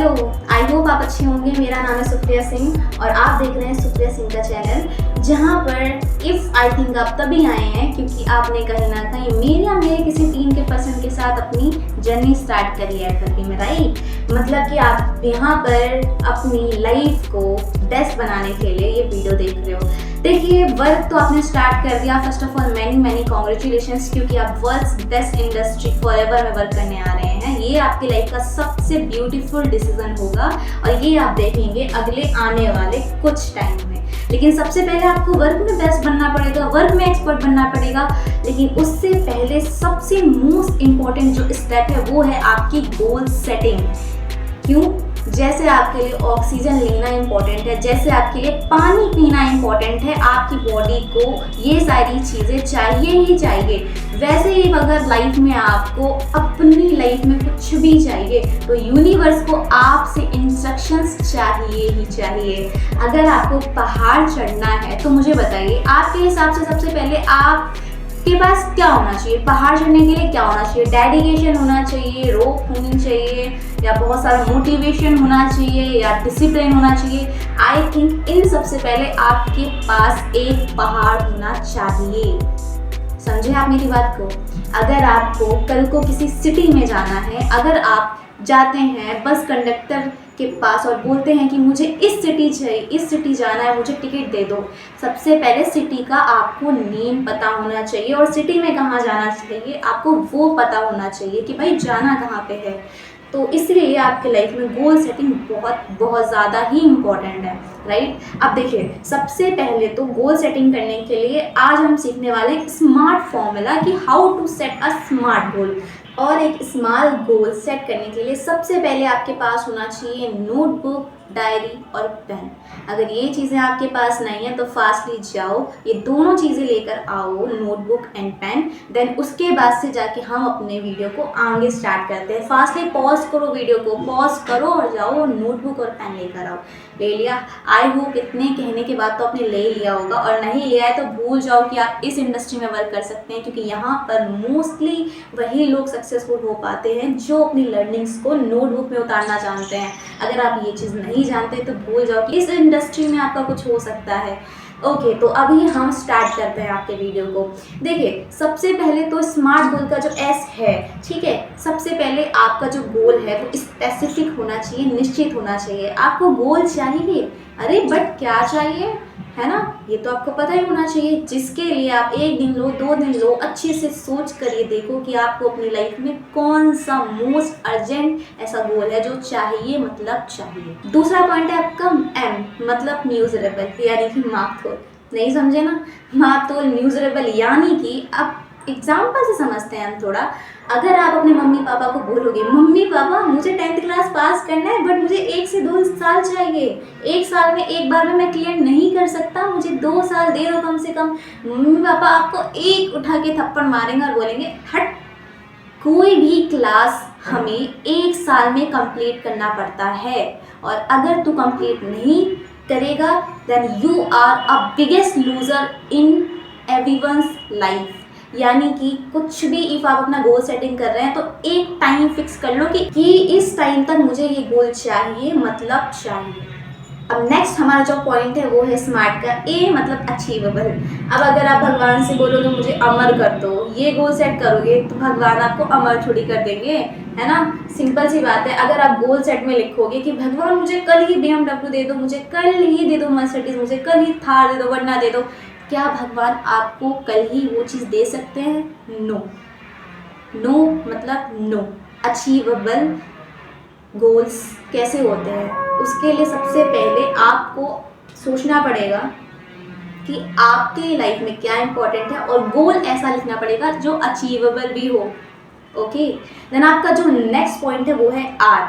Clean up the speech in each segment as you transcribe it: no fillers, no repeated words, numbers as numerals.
Hello, I hope आप अच्छे होंगे। मेरा नाम है सुप्रिया सिंह और आप देख रहे हैं सुप्रिया सिंह का चैनल, जहां पर इफ़ आई थिंक आप तभी आए हैं क्योंकि आपने कहीं ना कहीं मेरे या मेरे किसी टीम के पर्सन के साथ अपनी जर्नी स्टार्ट करी है एफएलपी में, राइट। मतलब कि आप यहाँ पर अपनी लाइफ को बेस्ट बनाने के लिए ये वीडियो देख रहे हो। देखिए, वर्क तो आपने स्टार्ट कर दिया। First of all many congratulations, क्योंकि आप वर्ल्ड्स बेस्ट इंडस्ट्री फॉरएवर में वर्क करने आ रहे हैं। ये आपकी लाइफ का सबसे ब्यूटीफुल डिसीजन होगा और ये आप देखेंगे अगले आने वाले कुछ टाइम में। लेकिन सबसे पहले आपको वर्क में बेस्ट बनना पड़ेगा, वर्क में एक्सपर्ट बनना पड़ेगा। लेकिन उससे पहले सबसे मोस्ट इम्पॉर्टेंट जो स्टेप है वो है आपकी गोल सेटिंग। क्यों? जैसे आपके लिए ऑक्सीजन लेना इम्पॉर्टेंट है, जैसे आपके लिए पानी पीना इम्पॉर्टेंट है, आपकी बॉडी को ये सारी चीज़ें चाहिए ही चाहिए। वैसे ही अगर लाइफ में आपको अपनी लाइफ में कुछ भी चाहिए तो यूनिवर्स को आपसे इंस्ट्रक्शंस चाहिए ही चाहिए। अगर आपको पहाड़ चढ़ना है तो मुझे बताइए, आपके हिसाब से सबसे पहले आप के पास क्या होना चाहिए? पहाड़ चढ़ने के लिए क्या होना चाहिए? डेडिकेशन होना चाहिए, रोप होनी चाहिए, या बहुत सारा मोटिवेशन होना चाहिए, या डिसिप्लिन होना चाहिए। आई थिंक इन सबसे पहले आपके पास एक पहाड़ होना चाहिए। समझे आप मेरी बात को? अगर आपको कल को किसी सिटी में जाना है, अगर आप जाते हैं बस कंडक्टर के पास और बोलते हैं कि मुझे इस सिटी चाहिए, इस सिटी जाना है, मुझे टिकट दे दो। सबसे पहले सिटी का आपको नेम पता होना चाहिए और सिटी में कहाँ जाना चाहिए आपको वो पता होना चाहिए कि भाई जाना कहाँ पे है। तो इसलिए आपके लाइफ में गोल सेटिंग बहुत बहुत ज़्यादा ही इम्पॉर्टेंट है, राइट। अब देखिए, सबसे पहले तो गोल सेटिंग करने के लिए आज हम सीखने वाले एक स्मार्ट फॉर्मूला कि how to set a smart goal. और एक स्मॉल गोल सेट करने के लिए सबसे पहले आपके पास होना चाहिए नोटबुक, डायरी और पेन। अगर ये चीज़ें आपके पास नहीं है तो फास्टली जाओ, ये दोनों चीज़ें लेकर आओ, नोटबुक एंड पेन। देन उसके बाद से जाके हम अपने वीडियो को आगे स्टार्ट करते हैं। फास्टली पॉज करो, वीडियो को पॉज करो और जाओ नोटबुक और पेन लेकर आओ। ले लिया? आई होप इतने कहने के बाद तो आपने ले लिया होगा, और नहीं लिया है तो भूल जाओ कि आप इस इंडस्ट्री में वर्क कर सकते हैं, क्योंकि यहाँ पर मोस्टली वही लोग सक्सेसफुल हो पाते हैं जो अपनी लर्निंग्स को नोटबुक में उतारना जानते हैं। अगर आप ये चीज़ नहीं जानते तो भूल जाओ कि इस इंडस्ट्री में आपका कुछ हो सकता है। ओके, तो अभी हम स्टार्ट करते हैं आपके वीडियो को। देखिए, सबसे पहले तो स्मार्ट गोल का जो एस है, ठीक है, सबसे पहले आपका जो गोल है वो स्पेसिफिक होना चाहिए, निश्चित होना चाहिए। आपको गोल चाहिए, अरे बट क्या चाहिए, है ना? ये तो आपको पता ही होना चाहिए, जिसके लिए आप 1 दिन लो, 2 दिन लो, अच्छे से सोच कर ये देखो कि आपको अपनी लाइफ में कौन सा मोस्ट अर्जेंट ऐसा गोल है जो चाहिए, मतलब चाहिए। दूसरा पॉइंट है आपका एम, मतलब म्यूजरेबल, यानी कि माप तोल। नहीं समझे ना? माप तोल, म्यूजरेबल, यानी कि अब एग्जाम्पल से समझते हैं हम थोड़ा। अगर आप अपने मम्मी पापा को बोलोगे, मम्मी पापा मुझे 10th क्लास पास करना है बट मुझे 1 से 2 साल चाहिए, 1 साल में एक बार में मैं क्लियर नहीं कर सकता, मुझे 2 साल दे दो कम से कम। मम्मी पापा आपको एक उठा के थप्पड़ मारेंगे और बोलेंगे हट। कोई भी क्लास हमें 1 साल में कंप्लीट करना पड़ता है, और अगर तू कंप्लीट नहीं करेगा then you are a biggest loser in everyone's life. यानी कि कुछ भी इफ़ आप अपना गोल सेटिंग कर रहे हैं तो एक टाइम फिक्स कर लो कि इस टाइम तक मुझे ये गोल चाहिए, मतलब चाहिए। अब नेक्स्ट हमारा जो पॉइंट है वो है स्मार्ट का ए, मतलब अचीवेबल। अब अगर आप भगवान से बोलोगे मुझे अमर कर दो, ये गोल सेट करोगे तो भगवान आपको अमर थोड़ी कर देंगे, है ना? सिंपल सी बात है। अगर आप गोल सेट में लिखोगे कि भगवान मुझे कल ही BMW दे दो, मुझे कल ही दे दो मर्सिडीज, मुझे कल ही थार दे दो, वरना दे दो, क्या भगवान आपको कल ही वो चीज़ दे सकते हैं? नो। नो मतलब नो। अचीवेबल गोल्स कैसे होते हैं? उसके लिए सबसे पहले आपको सोचना पड़ेगा कि आपके लाइफ में क्या इंपॉर्टेंट है और गोल ऐसा लिखना पड़ेगा जो अचीवेबल भी हो। ओके, देन आपका जो नेक्स्ट पॉइंट है वो है आर।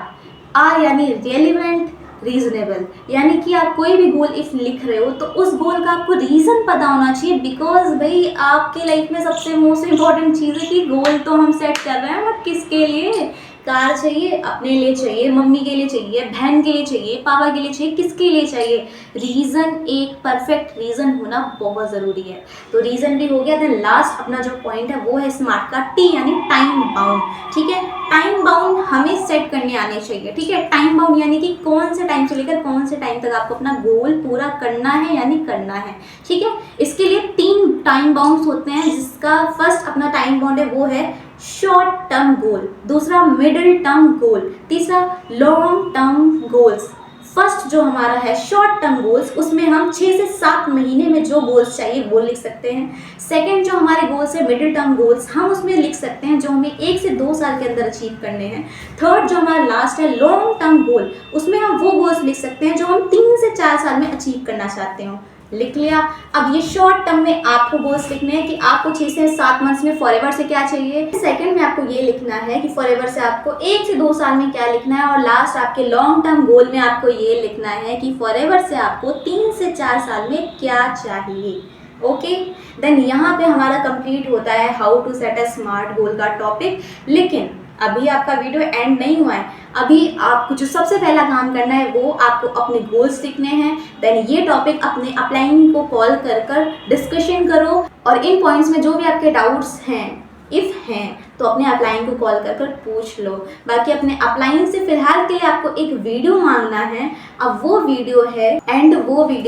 आर यानी रेलिवेंट, रीजनेबल। यानी कि आप कोई भी गोल इफ लिख रहे हो तो उस गोल का आपको रीज़न पता होना चाहिए, बिकॉज भाई आपके लाइफ में सबसे मोस्ट इम्पॉर्टेंट चीज़ है कि गोल तो हम सेट कर रहे हैं बट किसके लिए? कार चाहिए, अपने लिए चाहिए, मम्मी के लिए चाहिए, बहन के लिए चाहिए, पापा के लिए चाहिए, किसके लिए चाहिए? रीज़न, एक परफेक्ट रीज़न होना बहुत ज़रूरी है। तो रीज़न भी हो गया। देन लास्ट अपना जो पॉइंट है वो है स्मार्ट का टी यानी टाइम बाउंड। ठीक है, टाइम बाउंड हमें सेट करने आने चाहिए। ठीक है, टाइम बाउंड यानी कि कौन से टाइम से लेकर कौन से टाइम तक आपको अपना गोल पूरा करना है यानी करना है। ठीक है, इसके लिए 3 टाइम बाउंड्स होते हैं, जिसका फर्स्ट अपना टाइम बाउंड है वो है शॉर्ट टर्म गोल, दूसरा मिडिल टर्म गोल, तीसरा लॉन्ग टर्म गोल्स। फर्स्ट जो हमारा है शॉर्ट टर्म गोल्स, उसमें हम 6 से 7 महीने में जो गोल्स चाहिए वो लिख सकते हैं। सेकंड जो हमारे गोल्स है मिडिल टर्म गोल्स, हम उसमें लिख सकते हैं जो हमें 1 से 2 साल के अंदर अचीव करने हैं। थर्ड जो हमारा लास्ट है लॉन्ग टर्म गोल, उसमें हम वो गोल्स लिख सकते हैं जो हम 3 से 4 साल में अचीव करना चाहते हो। लिख लिया। अब ये शॉर्ट टर्म में आपको गोल्स लिखने हैं कि आपको 6 से 7 मंथ्स में फॉरएवर से क्या चाहिए। सेकंड में आपको ये लिखना है कि फॉरएवर से आपको 1 से 2 साल में क्या लिखना है। और लास्ट आपके लॉन्ग टर्म गोल में आपको ये लिखना है कि फॉरएवर से आपको 3 से 4 साल में क्या चाहिए। ओके, देन यहाँ पे हमारा कंप्लीट होता है how to set a smart goal का टॉपिक। लेकिन अभी आपका वीडियो एंड नहीं हुआ है। अभी आपको जो सबसे पहला काम करना है वो आपको अपने गोल्स लिखने हैं। देन ये टॉपिक अपने अपलाइन को कॉल कर कर डिस्कशन करो, और इन पॉइंट्स में जो भी आपके डाउट्स हैं इफ़ हैं तो अपने अपलाइन को कॉल कर कर पूछ लो। बाकी अपने अपलाइन से फिलहाल के लिए आपको एक वीडियो मांगना है। अब वो वीडियो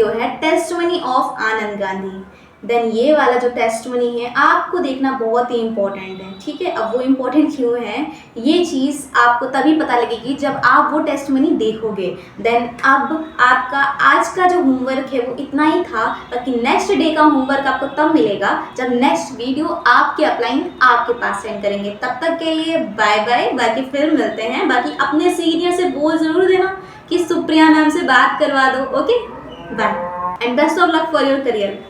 है testimony of Anand Gandhi. Then ये वाला जो टेस्टमनी है आपको देखना बहुत ही इंपॉर्टेंट है। ठीक है, अब वो इम्पोर्टेंट क्यों है ये चीज़ आपको तभी पता लगेगी जब आप वो टेस्टमनी देखोगे। देन अब आपका आज का जो होमवर्क है वो इतना ही था, बाकी नेक्स्ट डे का होमवर्क आपको तब मिलेगा जब नेक्स्ट वीडियो आपके अपलाइन आपके पास सेंड करेंगे। तब तक के लिए बाय बाय, बाकी फिर मिलते हैं। बाकी अपने सीनियर से बोल ज़रूर देना कि सुप्रिया मैम से बात करवा दो। Okay, bye and best of luck for your career.